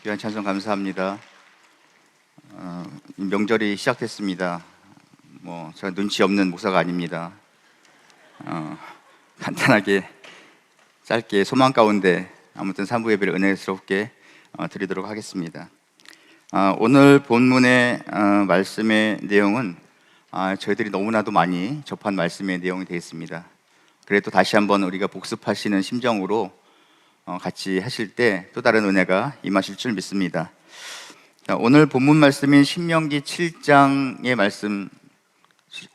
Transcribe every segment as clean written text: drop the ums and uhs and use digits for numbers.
귀한 찬송 감사합니다. 명절이 시작됐습니다. 제가 눈치 없는 목사가 아닙니다. 간단하게 짧게 소망 가운데 아무튼 산부 예배를 은혜스럽게 드리도록 하겠습니다. 오늘 본문의 말씀의 내용은 저희들이 너무나도 많이 접한 말씀의 내용이 되겠습니다. 그래도 다시 한번 우리가 복습하시는 심정으로 같이 하실 때 또 다른 은혜가 임하실 줄 믿습니다. 오늘 본문 말씀인 신명기 7장의 말씀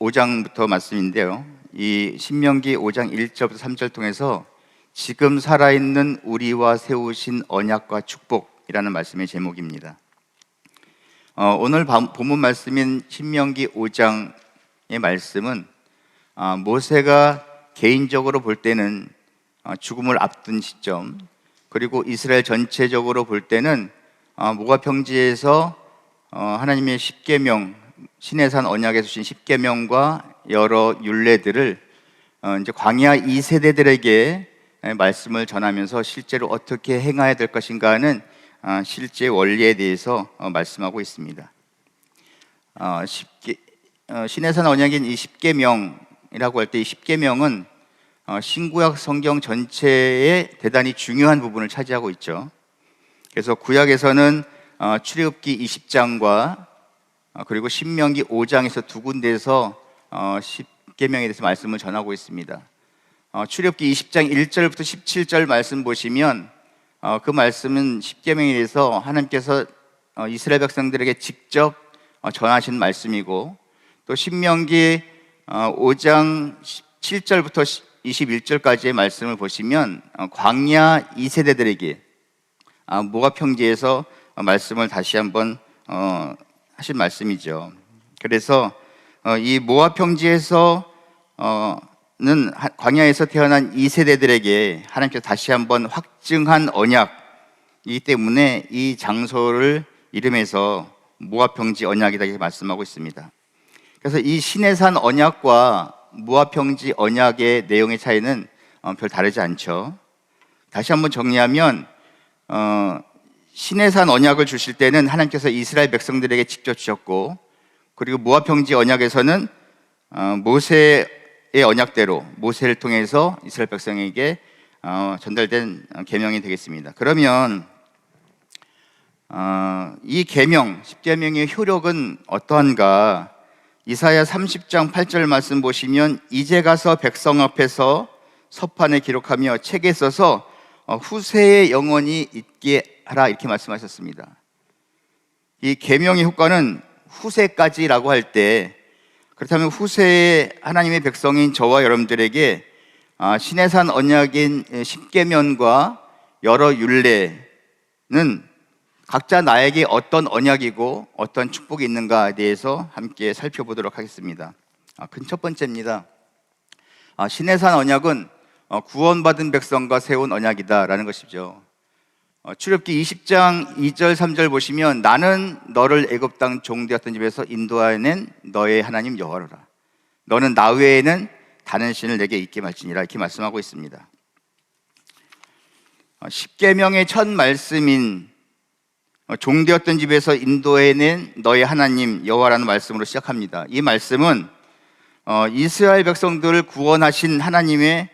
5장부터 말씀인데요, 이 신명기 5장 1절부터 3절 통해서 지금 살아있는 우리와 세우신 언약과 축복이라는 말씀의 제목입니다. 오늘 본문 말씀인 신명기 5장의 말씀은 모세가 개인적으로 볼 때는 죽음을 앞둔 시점, 그리고 이스라엘 전체적으로 볼 때는 모압 평지에서 하나님의 십계명, 시내산 언약에서 주신 십계명과 여러 율례들을 이제 광야 2세대들에게 말씀을 전하면서 실제로 어떻게 행해야 될 것인가 하는 실제 원리에 대해서 말씀하고 있습니다. 시내산 언약인 이 십계명이라고 할 때 이 십계명은 신구약 성경 전체에 대단히 중요한 부분을 차지하고 있죠. 그래서 구약에서는 출애굽기 20장과 그리고 신명기 5장에서 두 군데에서 십계명에 대해서 말씀을 전하고 있습니다. 출애굽기 20장 1절부터 17절 말씀 보시면 그 말씀은 십계명에 대해서 하나님께서 이스라엘 백성들에게 직접 전하신 말씀이고, 또 신명기 5장 7절부터 21절까지의 말씀을 보시면 광야 2세대들에게 모압 평지에서 말씀을 다시 한번 하신 말씀이죠. 그래서 이 모압 평지에서는 광야에서 태어난 2세대들에게 하나님께서 다시 한번 확증한 언약이기 때문에 이 장소를 이름해서 모압 평지 언약이다 이렇게 말씀하고 있습니다. 그래서 이 시내산 언약과 모압 평지 언약의 내용의 차이는 별 다르지 않죠. 다시 한번 정리하면 시내산 언약을 주실 때는 하나님께서 이스라엘 백성들에게 직접 주셨고, 그리고 모압 평지 언약에서는 모세의 언약대로 모세를 통해서 이스라엘 백성에게 전달된 계명이 되겠습니다. 그러면 이 계명, 십계명의 효력은 어떠한가? 이사야 30장 8절 말씀 보시면 이제 가서 백성 앞에서 서판에 기록하며 책에 써서 후세에 영원히 있게 하라 이렇게 말씀하셨습니다. 이 계명의 효과는 후세까지라고 할 때, 그렇다면 후세에 하나님의 백성인 저와 여러분들에게 시내산 언약인 십계명과 여러 율례는 각자 나에게 어떤 언약이고 어떤 축복이 있는가에 대해서 함께 살펴보도록 하겠습니다. 큰 첫 번째입니다. 시내산 언약은 구원받은 백성과 세운 언약이다라는 것이죠. 출애굽기 20장 2절 3절 보시면 나는 너를 애굽 땅 종되었던 집에서 인도하여낸 너의 하나님 여호와라. 너는 나 외에는 다른 신을 내게 있게 말지니라 이렇게 말씀하고 있습니다. 십계명의 첫 말씀인 종되었던 집에서 인도해낸 너의 하나님 여호와라는 말씀으로 시작합니다. 이 말씀은 이스라엘 백성들을 구원하신 하나님의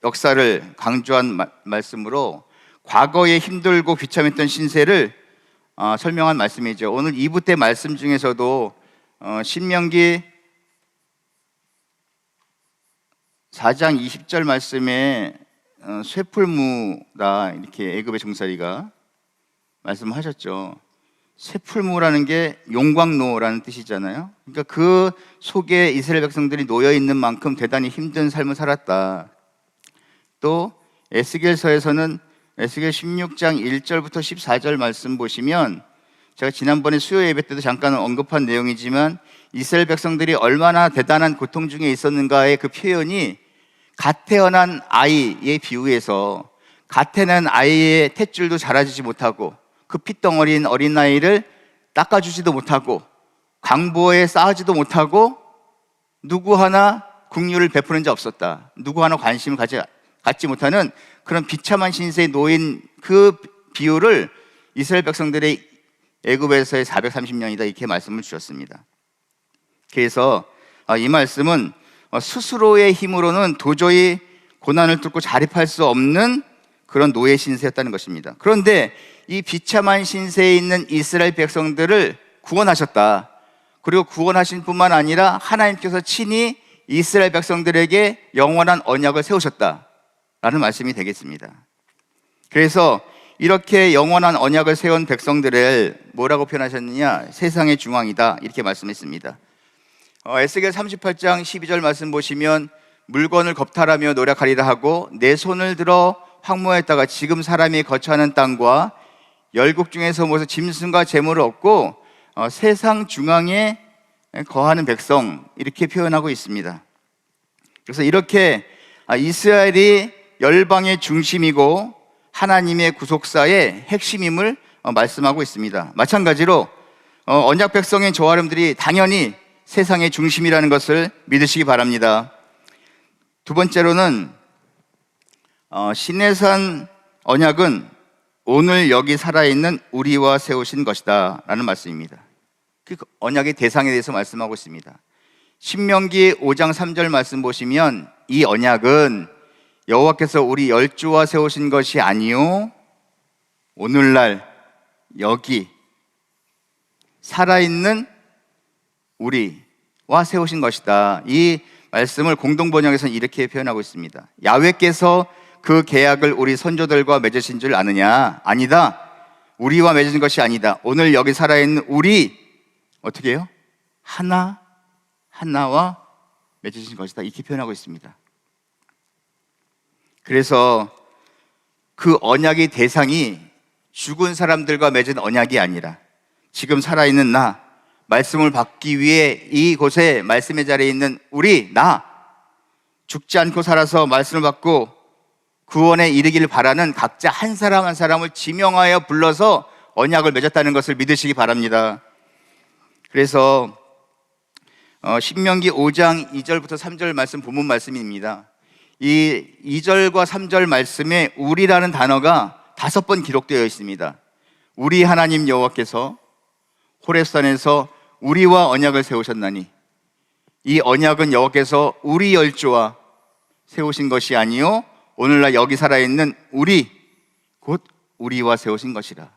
역사를 강조한 말씀으로 과거에 힘들고 비참했던 신세를 설명한 말씀이죠. 오늘 2부 때 말씀 중에서도 신명기 4장 20절 말씀에 쇠풀무라 이렇게 애굽의 종살이가 말씀하셨죠. 쇠풀무라는 게 용광로라는 뜻이잖아요. 그러니까 그 속에 이스라엘 백성들이 놓여 있는 만큼 대단히 힘든 삶을 살았다. 또 에스겔서에서는 에스겔 16장 1절부터 14절 말씀 보시면, 제가 지난번에 수요 예배 때도 잠깐 언급한 내용이지만 이스라엘 백성들이 얼마나 대단한 고통 중에 있었는가의 그 표현이 갓 태어난 아이에 비유해서 갓 태어난 아이의 탯줄도 자라지지 못하고 그 핏덩어리인 어린아이를 닦아주지도 못하고 강보에 쌓아지도 못하고 누구 하나 긍휼을 베푸는 자 없었다. 누구 하나 관심을 갖지 못하는 그런 비참한 신세에 놓인 그 비유를 이스라엘 백성들의 애굽에서의 430년이다 이렇게 말씀을 주셨습니다. 그래서 이 말씀은 스스로의 힘으로는 도저히 고난을 뚫고 자립할 수 없는 그런 노예 신세였다는 것입니다. 그런데 이 비참한 신세에 있는 이스라엘 백성들을 구원하셨다. 그리고 구원하신 뿐만 아니라 하나님께서 친히 이스라엘 백성들에게 영원한 언약을 세우셨다라는 말씀이 되겠습니다. 그래서 이렇게 영원한 언약을 세운 백성들을 뭐라고 표현하셨느냐? 세상의 중앙이다 이렇게 말씀했습니다. 에스겔 38장 12절 말씀 보시면 물건을 겁탈하며 노력하리라 하고 내 손을 들어 황무했다가 지금 사람이 거처하는 땅과 열국 중에서 모여서 짐승과 재물을 얻고 세상 중앙에 거하는 백성 이렇게 표현하고 있습니다. 그래서 이렇게 이스라엘이 열방의 중심이고 하나님의 구속사의 핵심임을 말씀하고 있습니다. 마찬가지로 언약 백성인 저와 여러분들이 당연히 세상의 중심이라는 것을 믿으시기 바랍니다. 두 번째로는 시내산 언약은 오늘 여기 살아있는 우리와 세우신 것이다 라는 말씀입니다. 그 언약의 대상에 대해서 말씀하고 있습니다. 신명기 5장 3절 말씀 보시면 이 언약은 여호와께서 우리 열조와 세우신 것이 아니요 오늘날 여기 살아있는 우리와 세우신 것이다. 이 말씀을 공동번역에서는 이렇게 표현하고 있습니다. 야훼께서 그 계약을 우리 선조들과 맺으신 줄 아느냐? 아니다. 우리와 맺은 것이 아니다. 오늘 여기 살아있는 우리 어떻게 해요? 하나와 맺으신 것이다 이렇게 표현하고 있습니다. 그래서 그 언약의 대상이 죽은 사람들과 맺은 언약이 아니라 지금 살아있는 나, 말씀을 받기 위해 이곳에 말씀의 자리에 있는 우리, 나 죽지 않고 살아서 말씀을 받고 구원에 이르기를 바라는 각자 한 사람 한 사람을 지명하여 불러서 언약을 맺었다는 것을 믿으시기 바랍니다. 그래서 신명기 5장 2절부터 3절 말씀 본문 말씀입니다. 이 2절과 3절 말씀에 우리라는 단어가 5번 기록되어 있습니다. 우리 하나님 여호와께서 호렙산에서 우리와 언약을 세우셨나니 이 언약은 여호와께서 우리 열조와 세우신 것이 아니요 오늘날 여기 살아있는 우리 곧 우리와 세우신 것이라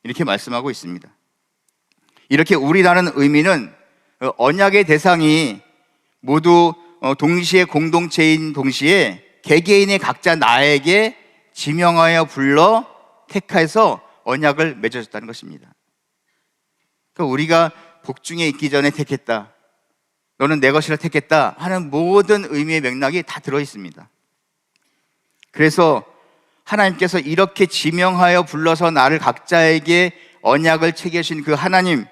이렇게 말씀하고 있습니다. 이렇게 우리라는 의미는 언약의 대상이 모두 동시에 공동체인 동시에 개개인의 각자 나에게 지명하여 불러 택해서 언약을 맺어줬다는 것입니다. 그러니까 우리가 복중에 있기 전에 택했다, 너는 내 것이라 택했다 하는 모든 의미의 맥락이 다 들어있습니다. 그래서 하나님께서 이렇게 지명하여 불러서 나를 각자에게 언약을 체계하신 그 하나님이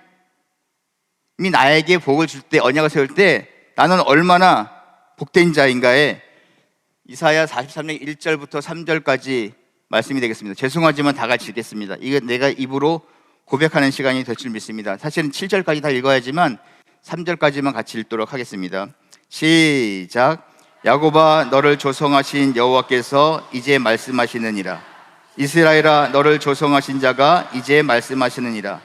나에게 복을 줄 때, 언약을 세울 때 나는 얼마나 복된 자인가에 이사야 43장 1절부터 3절까지 말씀이 되겠습니다. 죄송하지만 다 같이 읽겠습니다. 이거 내가 입으로 고백하는 시간이 될 줄 믿습니다. 사실은 7절까지 다 읽어야지만 3절까지만 같이 읽도록 하겠습니다. 시작. 야곱아 너를 조성하신 여호와께서 이제 말씀하시느니라. 이스라엘아 너를 조성하신 자가 이제 말씀하시느니라.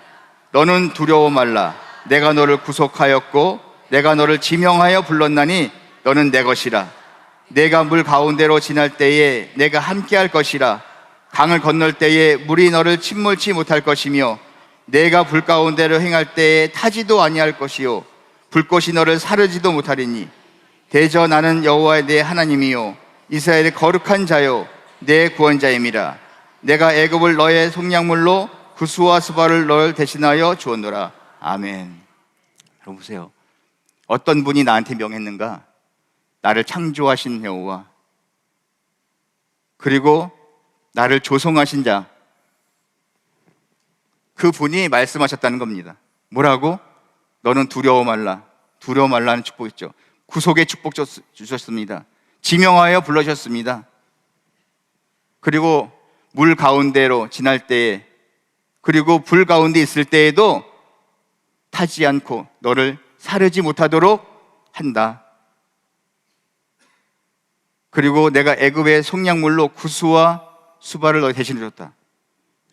너는 두려워 말라. 내가 너를 구속하였고 내가 너를 지명하여 불렀나니 너는 내 것이라. 내가 물 가운데로 지날 때에 내가 함께할 것이라. 강을 건널 때에 물이 너를 침몰치 못할 것이며 내가 불 가운데로 행할 때에 타지도 아니할 것이요 불꽃이 너를 사르지도 못하리니 대저 나는 여호와의 내 하나님이요 이스라엘의 거룩한 자요 내 구원자임이라. 내가 애굽을 너의 속량물로 구스와 스바를 너를 대신하여 주었노라. 아멘. 여러분 보세요. 어떤 분이 나한테 명했는가? 나를 창조하신 여호와, 그리고 나를 조성하신 자, 그 분이 말씀하셨다는 겁니다. 뭐라고? 너는 두려워 말라. 두려워 말라는 축복 있죠. 구속의 축복 주셨습니다. 지명하여 불러주셨습니다. 그리고 물 가운데로 지날 때에, 그리고 불 가운데 있을 때에도 타지 않고 너를 사르지 못하도록 한다. 그리고 내가 애굽의 속량물로 구스와 수바를 너희 대신해 줬다.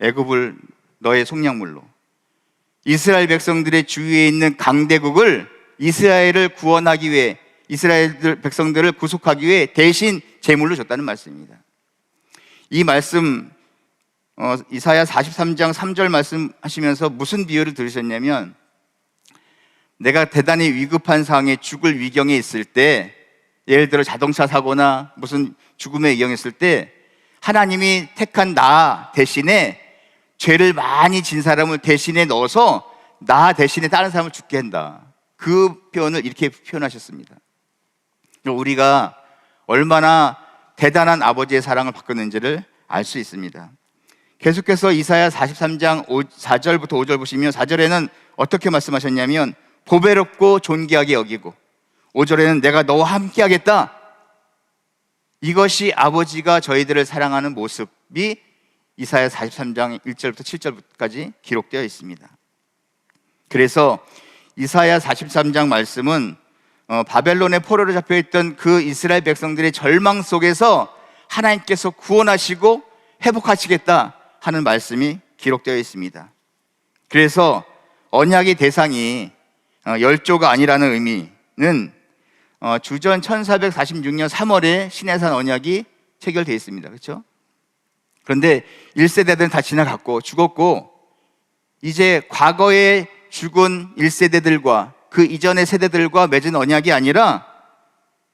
애굽을 너의 속량물로. 이스라엘 백성들의 주위에 있는 강대국을 이스라엘을 구원하기 위해, 이스라엘 백성들을 구속하기 위해 대신 제물로 줬다는 말씀입니다. 이 말씀 이사야 43장 3절 말씀하시면서 무슨 비유를 들으셨냐면, 내가 대단히 위급한 상황에 죽을 위경에 있을 때, 예를 들어 자동차 사고나 무슨 죽음의 위경에 있을 때 하나님이 택한 나 대신에 죄를 많이 진 사람을 대신에 넣어서 나 대신에 다른 사람을 죽게 한다. 그 표현을 이렇게 표현하셨습니다. 우리가 얼마나 대단한 아버지의 사랑을 받았는지를 알 수 있습니다. 계속해서 이사야 43장 4절부터 5절 보시면, 4절에는 어떻게 말씀하셨냐면 보배롭고 존귀하게 여기고, 5절에는 내가 너와 함께 하겠다. 이것이 아버지가 저희들을 사랑하는 모습이 이사야 43장 1절부터 7절까지 기록되어 있습니다. 그래서 이사야 43장 말씀은 바벨론의 포로로 잡혀있던 그 이스라엘 백성들의 절망 속에서 하나님께서 구원하시고 회복하시겠다 하는 말씀이 기록되어 있습니다. 그래서 언약의 대상이 열조가 아니라는 의미는 주전 1446년 3월에 시내산 언약이 체결되어 있습니다. 그렇죠? 그런데 1세대들은 다 지나갔고 죽었고, 이제 과거에 죽은 1세대들과 그 이전의 세대들과 맺은 언약이 아니라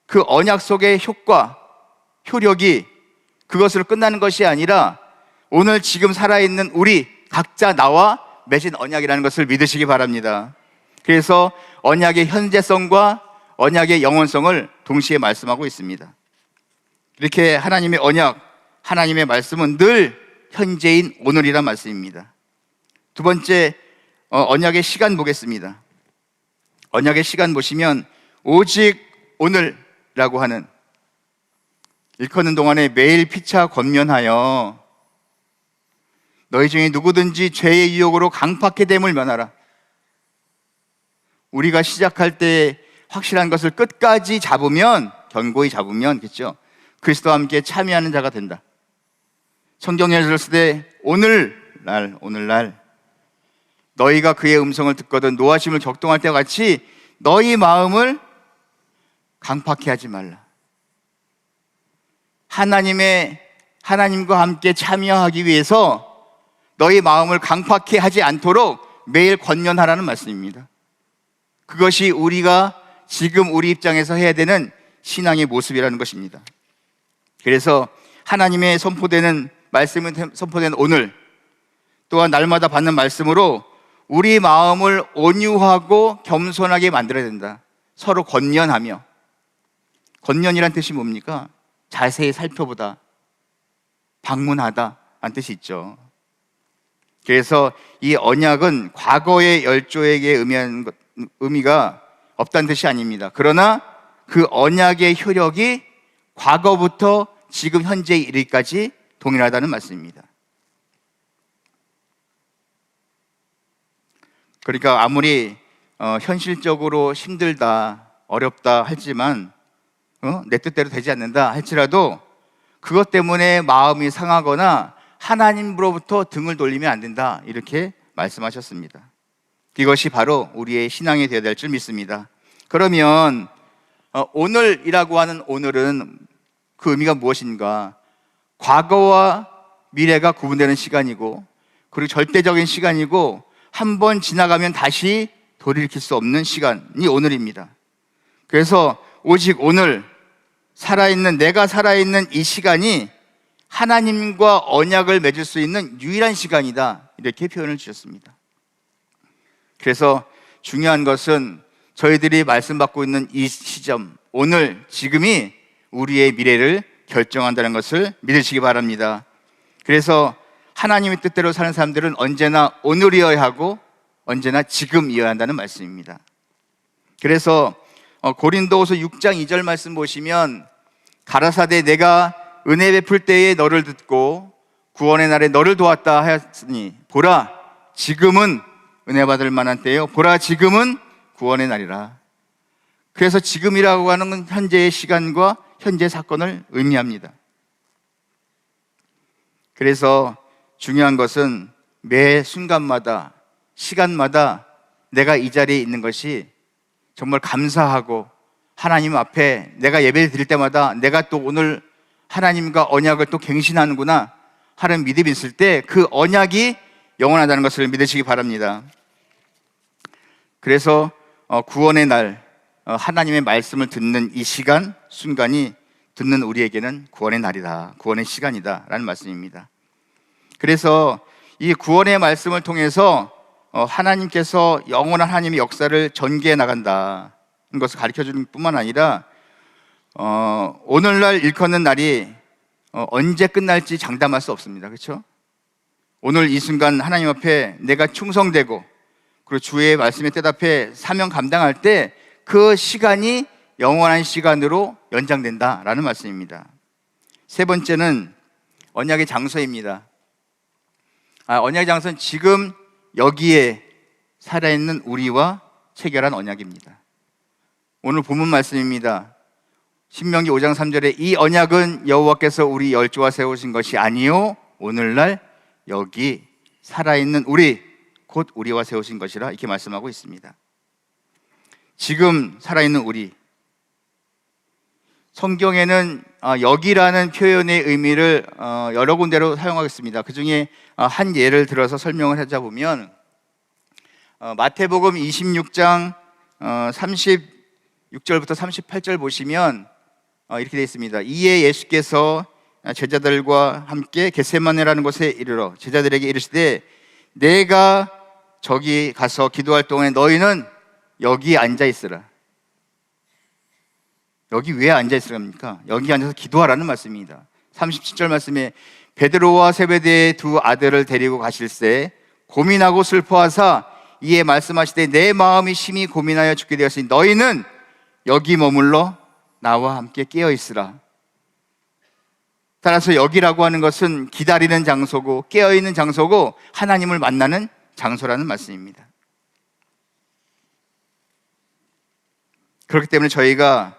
그 언약 속의 효과, 효력이 그것으로 끝나는 것이 아니라 오늘 지금 살아있는 우리 각자 나와 맺은 언약이라는 것을 믿으시기 바랍니다. 그래서 언약의 현재성과 언약의 영원성을 동시에 말씀하고 있습니다. 이렇게 하나님의 언약, 하나님의 말씀은 늘 현재인 오늘이란 말씀입니다. 두 번째, 언약의 시간 보겠습니다. 언약의 시간 보시면 오직 오늘이라고 하는, 일컫는 동안에 매일 피차 권면하여 너희 중에 누구든지 죄의 유혹으로 강팍해 됨을 면하라. 우리가 시작할 때 확실한 것을 끝까지 잡으면, 견고히 잡으면, 그렇죠? 그리스도와 함께 참여하는 자가 된다. 성경에 들었을 때 오늘날 너희가 그의 음성을 듣거든 노하심을 격동할 때와 같이 너희 마음을 강팍해 하지 말라. 하나님과 함께 참여하기 위해서 너희 마음을 강팍해 하지 않도록 매일 권면하라는 말씀입니다. 그것이 우리가 지금 우리 입장에서 해야 되는 신앙의 모습이라는 것입니다. 그래서 하나님의 말씀이 선포되는 오늘, 또한 날마다 받는 말씀으로 우리 마음을 온유하고 겸손하게 만들어야 된다. 서로 권면하며. 권면이란 뜻이 뭡니까? 자세히 살펴보다, 방문하다 라는 뜻이 있죠. 그래서 이 언약은 과거의 열조에게 의미가 없다는 뜻이 아닙니다. 그러나 그 언약의 효력이 과거부터 지금 현재 이르기까지 동일하다는 말씀입니다. 그러니까 아무리 현실적으로 힘들다, 어렵다 할지만 내 뜻대로 되지 않는다 할지라도 그것 때문에 마음이 상하거나 하나님으로부터 등을 돌리면 안 된다, 이렇게 말씀하셨습니다. 이것이 바로 우리의 신앙이 되어야 될 줄 믿습니다. 그러면 오늘이라고 하는 오늘은 그 의미가 무엇인가? 과거와 미래가 구분되는 시간이고, 그리고 절대적인 시간이고, 한 번 지나가면 다시 돌이킬 수 없는 시간이 오늘입니다. 그래서 오직 오늘 내가 살아있는 이 시간이 하나님과 언약을 맺을 수 있는 유일한 시간이다, 이렇게 표현을 주셨습니다. 그래서 중요한 것은 저희들이 말씀받고 있는 이 시점, 오늘, 지금이 우리의 미래를 결정한다는 것을 믿으시기 바랍니다. 그래서 하나님의 뜻대로 사는 사람들은 언제나 오늘이어야 하고 언제나 지금이어야 한다는 말씀입니다. 그래서 고린도후서 6장 2절 말씀 보시면, 가라사대 내가 은혜 베풀 때에 너를 듣고 구원의 날에 너를 도왔다 하였으니 보라 지금은 은혜 받을 만한 때요, 보라 지금은 구원의 날이라. 그래서 지금이라고 하는 건 현재의 시간과 현재 사건을 의미합니다. 그래서 중요한 것은 매 순간마다, 시간마다 내가 이 자리에 있는 것이 정말 감사하고, 하나님 앞에 내가 예배 드릴 때마다 내가 또 오늘 하나님과 언약을 또 갱신하는구나 하는 믿음이 있을 때 그 언약이 영원하다는 것을 믿으시기 바랍니다. 그래서 구원의 날, 하나님의 말씀을 듣는 이 시간, 순간이 듣는 우리에게는 구원의 날이다, 구원의 시간이다 라는 말씀입니다. 그래서 이 구원의 말씀을 통해서 하나님께서 영원한 하나님의 역사를 전개해 나간다는 것을 가르쳐주는 뿐만 아니라 오늘날 일컫는 날이 언제 끝날지 장담할 수 없습니다. 그렇죠? 오늘 이 순간 하나님 앞에 내가 충성되고 그리고 주의 말씀에 대답해 사명 감당할 때 그 시간이 영원한 시간으로 연장된다라는 말씀입니다. 세 번째는 언약의 장소입니다. 언약의 장소는 지금 여기에 살아있는 우리와 체결한 언약입니다. 오늘 본문 말씀입니다. 신명기 5장 3절에 이 언약은 여호와께서 우리 열조와 세우신 것이 아니요 오늘날 여기 살아있는 우리 곧 우리와 세우신 것이라 이렇게 말씀하고 있습니다. 지금 살아있는 우리, 성경에는 여기라는 표현의 의미를 여러 군데로 사용하겠습니다. 그 중에 한 예를 들어서 설명을 하자 보면 마태복음 26장 36절부터 38절 보시면 이렇게 되어 있습니다. 이에 예수께서 제자들과 함께 겟세마네라는 곳에 이르러 제자들에게 이르시되 내가 저기 가서 기도할 동안에 너희는 여기 앉아 있으라. 여기 왜 앉아 있으랍니까? 여기 앉아서 기도하라는 말씀입니다. 37절 말씀에 베드로와 세베대의 두 아들을 데리고 가실새 고민하고 슬퍼하사 이에 말씀하시되 내 마음이 심히 고민하여 죽게 되었으니 너희는 여기 머물러 나와 함께 깨어 있으라. 따라서 여기라고 하는 것은 기다리는 장소고 깨어 있는 장소고 하나님을 만나는 장소라는 말씀입니다. 그렇기 때문에 저희가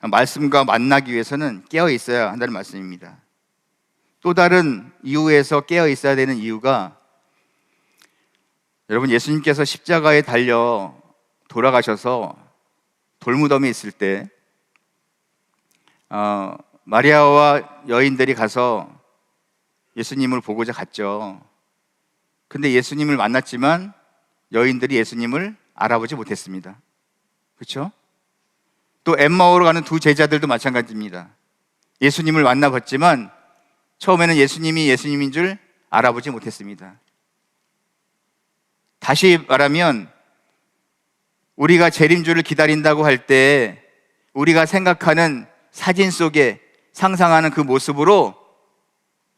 말씀과 만나기 위해서는 깨어 있어야 한다는 말씀입니다. 또 다른 이유에서 깨어 있어야 되는 이유가 여러분 예수님께서 십자가에 달려 돌아가셔서 돌무덤에 있을 때 마리아와 여인들이 가서 예수님을 보고자 갔죠. 근데 예수님을 만났지만 여인들이 예수님을 알아보지 못했습니다. 그렇죠? 또 엠마오로 가는 두 제자들도 마찬가지입니다. 예수님을 만나봤지만 처음에는 예수님이 예수님인 줄 알아보지 못했습니다. 다시 말하면 우리가 재림주를 기다린다고 할 때 우리가 생각하는 사진 속에 상상하는 그 모습으로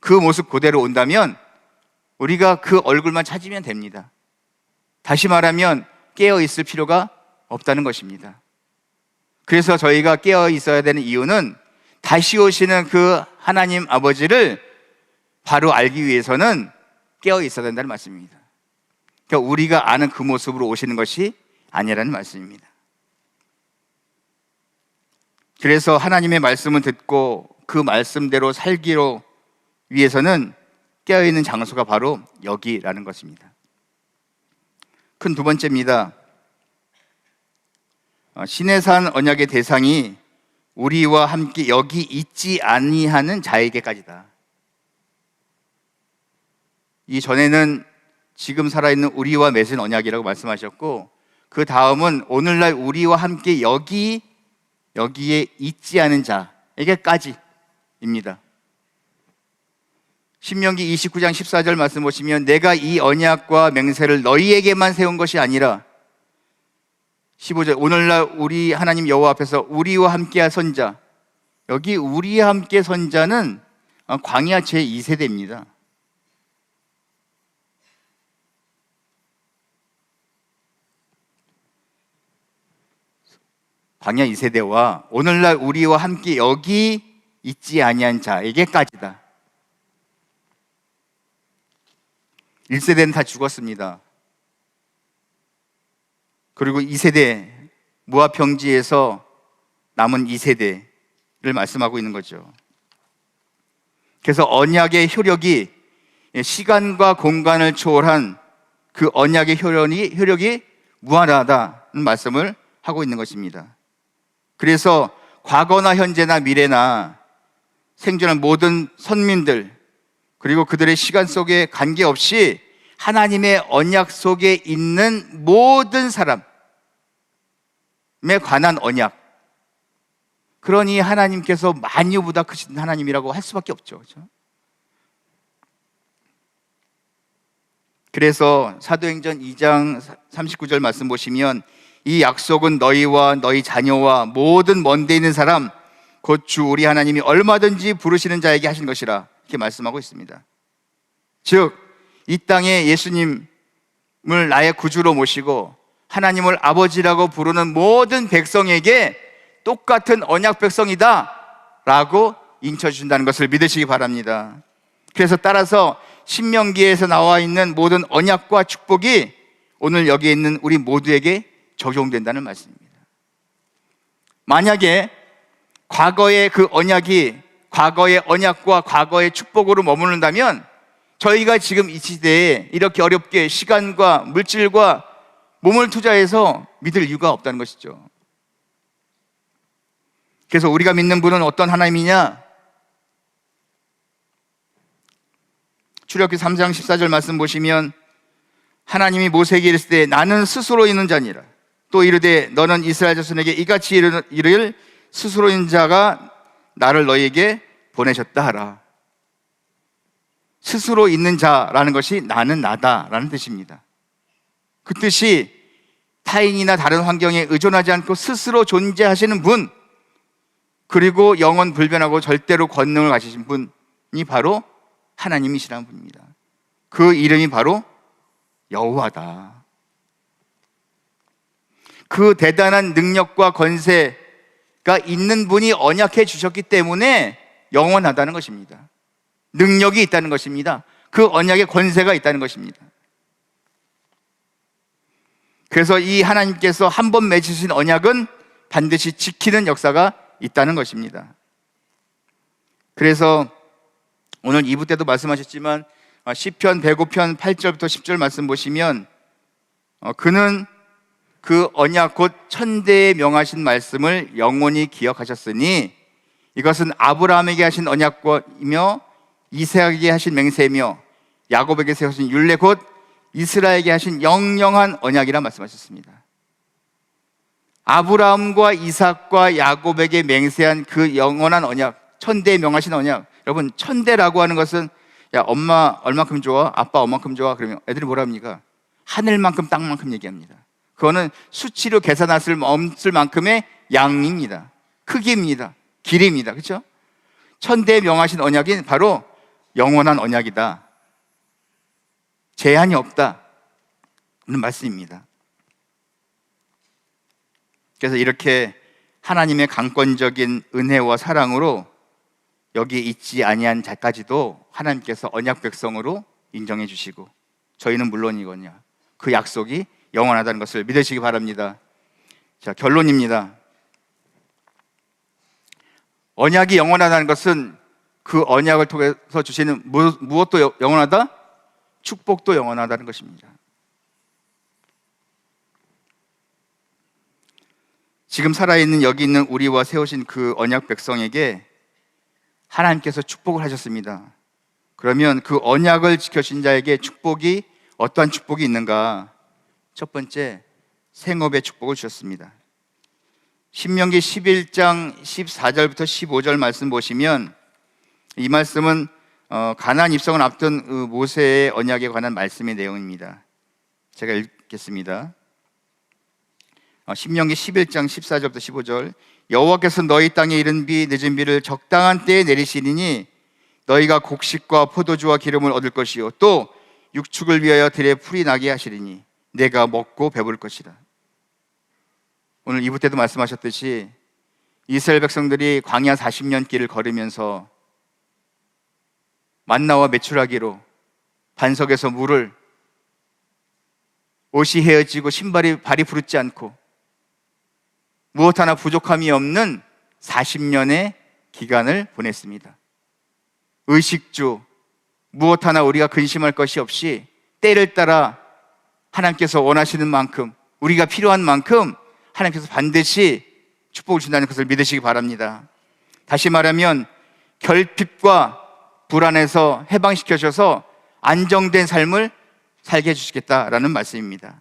그 모습 그대로 온다면 우리가 그 얼굴만 찾으면 됩니다. 다시 말하면 깨어 있을 필요가 없다는 것입니다. 그래서 저희가 깨어 있어야 되는 이유는 다시 오시는 그 하나님 아버지를 바로 알기 위해서는 깨어 있어야 된다는 말씀입니다. 그러니까 우리가 아는 그 모습으로 오시는 것이 아니라는 말씀입니다. 그래서 하나님의 말씀을 듣고 그 말씀대로 살기로 위해서는 깨어있는 장소가 바로 여기라는 것입니다. 큰 두 번째입니다. 시내산 언약의 대상이 우리와 함께 여기 있지 아니하는 자에게까지다. 이 전에는 지금 살아있는 우리와 맺은 언약이라고 말씀하셨고 그 다음은 오늘날 우리와 함께 여기에 있지 않은 자에게까지입니다. 신명기 29장 14절 말씀 보시면 내가 이 언약과 맹세를 너희에게만 세운 것이 아니라 15절 오늘날 우리 하나님 여호와 앞에서 우리와 함께 선자, 여기 우리와 함께 선자는 광야 제2세대입니다. 광야 2세대와 오늘날 우리와 함께 여기 있지 아니한 자에게까지다. 1세대는 다 죽었습니다. 그리고 2세대 모압 평지에서 남은 2세대를 말씀하고 있는 거죠. 그래서 언약의 효력이 시간과 공간을 초월한 그 언약의 효력이 무한하다는 말씀을 하고 있는 것입니다. 그래서 과거나 현재나 미래나 생존한 모든 선민들, 그리고 그들의 시간 속에 관계없이 하나님의 언약 속에 있는 모든 사람에 관한 언약, 그러니 하나님께서 만유보다 크신 하나님이라고 할 수밖에 없죠. 그렇죠? 그래서 사도행전 2장 39절 말씀 보시면 이 약속은 너희와 너희 자녀와 모든 먼데 있는 사람 곧 주 우리 하나님이 얼마든지 부르시는 자에게 하신 것이라, 이렇게 말씀하고 있습니다. 즉, 이 땅에 예수님을 나의 구주로 모시고 하나님을 아버지라고 부르는 모든 백성에게 똑같은 언약 백성이다 라고 인쳐주신다는 것을 믿으시기 바랍니다. 그래서 따라서 신명기에서 나와 있는 모든 언약과 축복이 오늘 여기에 있는 우리 모두에게 적용된다는 말씀입니다. 만약에 과거의 그 언약이 과거의 언약과 과거의 축복으로 머무른다면 저희가 지금 이 시대에 이렇게 어렵게 시간과 물질과 몸을 투자해서 믿을 이유가 없다는 것이죠. 그래서 우리가 믿는 분은 어떤 하나님이냐? 출애굽기 3장 14절 말씀 보시면 하나님이 모세에게 이르시되 나는 스스로 있는 자니라. 또 이르되 너는 이스라엘 자손에게 이같이 이르길 스스로 있는 자가 나를 너희에게 보내셨다 하라. 스스로 있는 자라는 것이 나는 나다라는 뜻입니다. 그 뜻이 타인이나 다른 환경에 의존하지 않고 스스로 존재하시는 분, 그리고 영원 불변하고 절대로 권능을 가지신 분이 바로 하나님이시라는 분입니다. 그 이름이 바로 여호와다. 그 대단한 능력과 권세가 있는 분이 언약해 주셨기 때문에 영원하다는 것입니다. 능력이 있다는 것입니다. 그 언약의 권세가 있다는 것입니다. 그래서 이 하나님께서 한 번 맺으신 언약은 반드시 지키는 역사가 있다는 것입니다. 그래서 오늘 2부 때도 말씀하셨지만 시편 105편 8절부터 10절 말씀 보시면 그는 그 언약 곧 천대에 명하신 말씀을 영원히 기억하셨으니 이것은 아브라함에게 하신 언약이며 이삭에게 하신 맹세며 야곱에게 세우신 율례 곧 이스라엘에게 하신 영영한 언약이라 말씀하셨습니다. 아브라함과 이삭과 야곱에게 맹세한 그 영원한 언약, 천대에 명하신 언약. 여러분, 천대라고 하는 것은 야, 엄마 얼만큼 좋아? 아빠 얼만큼 좋아? 그러면 애들이 뭐라 합니까? 하늘만큼 땅만큼 얘기합니다. 그거는 수치로 계산할 없을 만큼의 양입니다. 크기입니다. 길이입니다. 그렇죠? 천대에 명하신 언약이 바로 영원한 언약이다. 제한이 없다는 말씀입니다. 그래서 이렇게 하나님의 강권적인 은혜와 사랑으로 여기에 있지 아니한 자까지도 하나님께서 언약 백성으로 인정해 주시고 저희는 물론이거든요. 그 약속이 영원하다는 것을 믿으시기 바랍니다. 자, 결론입니다. 언약이 영원하다는 것은 그 언약을 통해서 주시는 무엇도 영원하다? 축복도 영원하다는 것입니다. 지금 살아있는 여기 있는 우리와 세우신 그 언약 백성에게 하나님께서 축복을 하셨습니다. 그러면 그 언약을 지켜신 자에게 축복이 어떠한 축복이 있는가? 첫 번째, 생업의 축복을 주셨습니다. 신명기 11장 14절부터 15절 말씀 보시면 이 말씀은 가나안 입성을 앞둔 모세의 언약에 관한 말씀의 내용입니다. 제가 읽겠습니다. 신명기 11장 14절부터 15절 여호와께서 너희 땅에 이른 비 늦은 비를 적당한 때에 내리시리니 너희가 곡식과 포도주와 기름을 얻을 것이요 또 육축을 위하여 들에 풀이 나게 하시리니 내가 먹고 배부를 것이라. 오늘 2부 때도 말씀하셨듯이 이스라엘 백성들이 광야 40년 길을 걸으면서 만나와 메추라기로 반석에서 물을, 옷이 헤어지고 발이 부르지 않고 무엇 하나 부족함이 없는 40년의 기간을 보냈습니다. 의식주, 무엇 하나 우리가 근심할 것이 없이 때를 따라 하나님께서 원하시는 만큼, 우리가 필요한 만큼 하나님께서 반드시 축복을 준다는 것을 믿으시기 바랍니다. 다시 말하면 결핍과 불안에서 해방시켜주셔서 안정된 삶을 살게 해주시겠다라는 말씀입니다.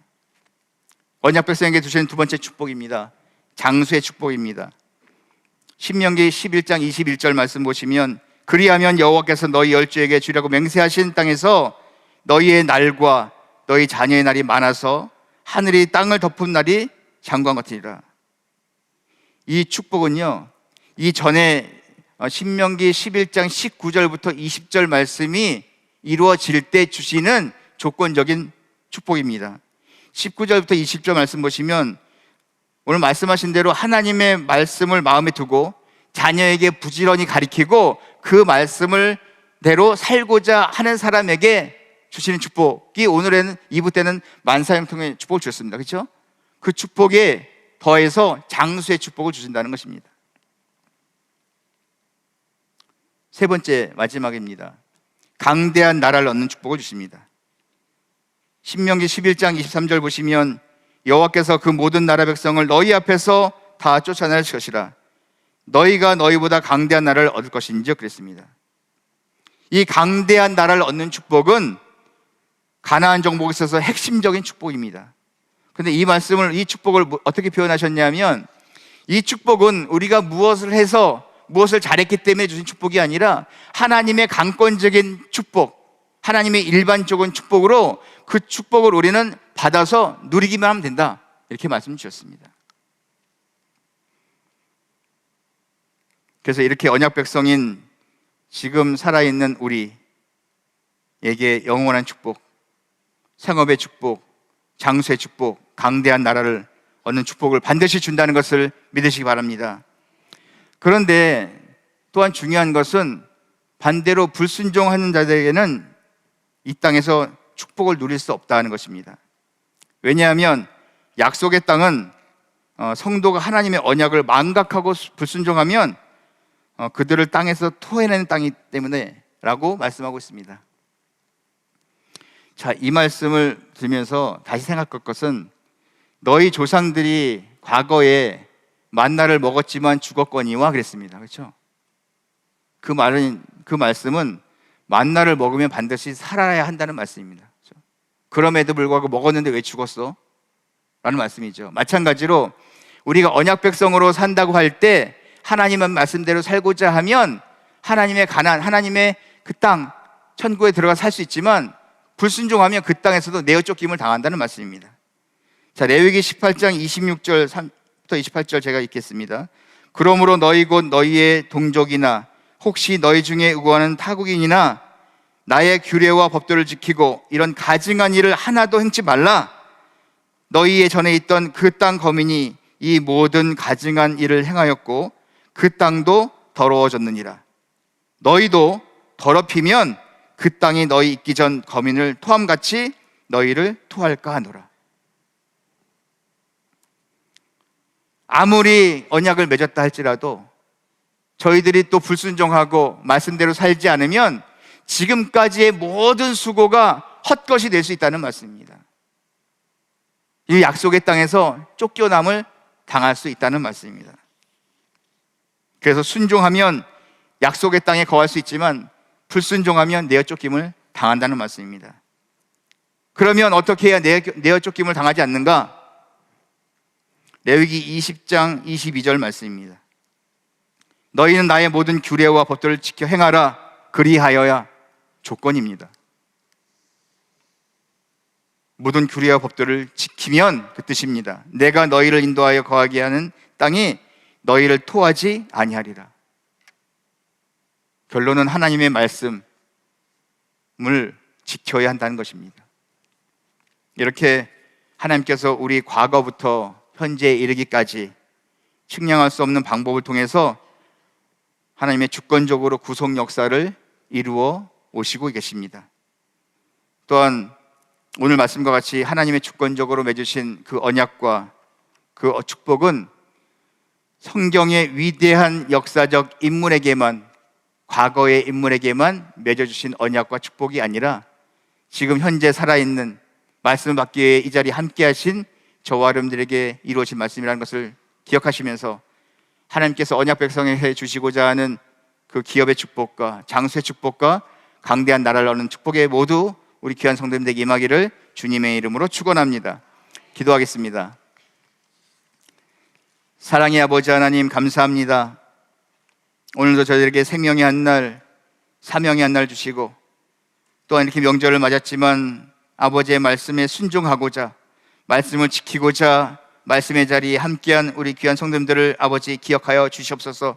언약 백성에게 주시는 두 번째 축복입니다. 장수의 축복입니다. 신명기 11장 21절 말씀 보시면, 그리하면 여호와께서 너희 열조에게 주려고 맹세하신 땅에서 너희의 날과 너희 자녀의 날이 많아서 하늘이 땅을 덮은 날이 장관 같으리라. 이 축복은요, 이 전에 신명기 11장 19절부터 20절 말씀이 이루어질 때 주시는 조건적인 축복입니다. 19절부터 20절 말씀 보시면, 오늘 말씀하신 대로 하나님의 말씀을 마음에 두고 자녀에게 부지런히 가리키고 그 말씀을 대로 살고자 하는 사람에게 주시는 축복이, 오늘은 2부 때는 만사형통의 축복을 주셨습니다. 그렇죠? 그 축복에 더해서 장수의 축복을 주신다는 것입니다. 세 번째, 마지막입니다. 강대한 나라를 얻는 축복을 주십니다. 신명기 11장 23절 보시면, 여호와께서 그 모든 나라 백성을 너희 앞에서 다 쫓아낼 것이라. 너희가 너희보다 강대한 나라를 얻을 것인지요, 그랬습니다. 이 강대한 나라를 얻는 축복은 가나안 정복에 있어서 핵심적인 축복입니다. 그런데 이 말씀을, 이 축복을 어떻게 표현하셨냐면, 이 축복은 우리가 무엇을 해서 무엇을 잘했기 때문에 주신 축복이 아니라 하나님의 강권적인 축복, 하나님의 일반적인 축복으로 그 축복을 우리는 받아서 누리기만 하면 된다, 이렇게 말씀 주셨습니다. 그래서 이렇게 언약 백성인 지금 살아있는 우리에게 영원한 축복, 상업의 축복, 장수의 축복, 강대한 나라를 얻는 축복을 반드시 준다는 것을 믿으시기 바랍니다. 그런데 또한 중요한 것은 반대로 불순종하는 자들에게는 이 땅에서 축복을 누릴 수 없다는 것입니다. 왜냐하면 약속의 땅은 성도가 하나님의 언약을 망각하고 불순종하면 그들을 땅에서 토해내는 땅이기 때문에 라고 말씀하고 있습니다. 자, 이 말씀을 들으면서 다시 생각할 것은, 너희 조상들이 과거에 만나를 먹었지만 죽었거니와 그랬습니다. 그렇죠? 그 말씀은 만나를 먹으면 반드시 살아야 한다는 말씀입니다. 그렇죠? 그럼에도 불구하고 먹었는데 왜 죽었어? 라는 말씀이죠. 마찬가지로 우리가 언약 백성으로 산다고 할 때 하나님의 말씀대로 살고자 하면 하나님의 가난, 하나님의 그 땅, 천국에 들어가 살 수 있지만 불순종하면 그 땅에서도 내어 쫓김을 당한다는 말씀입니다. 자, 레위기 18장 26절부터 28절 제가 읽겠습니다. 그러므로 너희 곧 너희의 동족이나 혹시 너희 중에 의거하는 타국인이나 나의 규례와 법도를 지키고 이런 가증한 일을 하나도 행치 말라. 너희의 전에 있던 그 땅 거민이 이 모든 가증한 일을 행하였고 그 땅도 더러워졌느니라. 너희도 더럽히면 그 땅이 너희 있기 전 거민을 토함같이 너희를 토할까 하노라. 아무리 언약을 맺었다 할지라도 저희들이 또 불순종하고 말씀대로 살지 않으면 지금까지의 모든 수고가 헛것이 될 수 있다는 말씀입니다. 이 약속의 땅에서 쫓겨남을 당할 수 있다는 말씀입니다. 그래서 순종하면 약속의 땅에 거할 수 있지만 불순종하면 내어 쫓김을 당한다는 말씀입니다. 그러면 어떻게 해야 내어 쫓김을 당하지 않는가? 레위기 20장 22절 말씀입니다. 너희는 나의 모든 규례와 법도를 지켜 행하라. 그리하여야, 조건입니다. 모든 규례와 법도를 지키면 그 뜻입니다. 내가 너희를 인도하여 거하게 하는 땅이 너희를 토하지 아니하리라. 결론은 하나님의 말씀을 지켜야 한다는 것입니다. 이렇게 하나님께서 우리 과거부터 현재에 이르기까지 측량할 수 없는 방법을 통해서 하나님의 주권적으로 구속 역사를 이루어 오시고 계십니다. 또한 오늘 말씀과 같이 하나님의 주권적으로 맺으신 그 언약과 그 축복은 성경의 위대한 역사적 인물에게만 과거의 인물에게만 맺어주신 언약과 축복이 아니라 지금 현재 살아있는 말씀을 받기 위해 이 자리에 함께하신 저와 여러분들에게 이루어진 말씀이라는 것을 기억하시면서 하나님께서 언약 백성에게 주시고자 하는 그 기업의 축복과 장수의 축복과 강대한 나라를 얻는 축복에 모두 우리 귀한 성도님들에게 임하기를 주님의 이름으로 축원합니다. 기도하겠습니다. 사랑의 아버지 하나님, 감사합니다. 오늘도 저희들에게 생명의 한 날, 사명의 한 날 주시고 또한 이렇게 명절을 맞았지만 아버지의 말씀에 순종하고자, 말씀을 지키고자 말씀의 자리에 함께한 우리 귀한 성도님들을 아버지 기억하여 주시옵소서.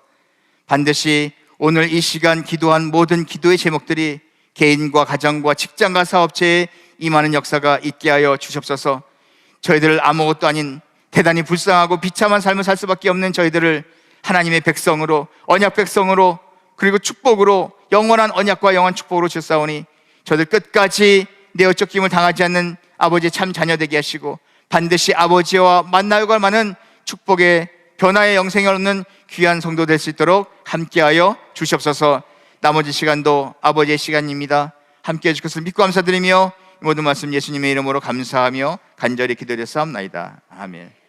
반드시 오늘 이 시간 기도한 모든 기도의 제목들이 개인과 가정과 직장과 사업체에 임하는 역사가 있게 하여 주시옵소서. 저희들 아무것도 아닌 대단히 불쌍하고 비참한 삶을 살 수밖에 없는 저희들을 하나님의 백성으로, 언약 백성으로, 그리고 축복으로, 영원한 언약과 영원한 축복으로 주사오니 저희들 끝까지 내어쫓김을 당하지 않는 아버지의 참 자녀 되게 하시고 반드시 아버지와 만나고 많은 축복의 변화의 영생을 얻는 귀한 성도 될 수 있도록 함께하여 주시옵소서. 나머지 시간도 아버지의 시간입니다. 함께해 주실 것을 믿고 감사드리며 모든 말씀 예수님의 이름으로 감사하며 간절히 기도드렸사옵나이다. 아멘.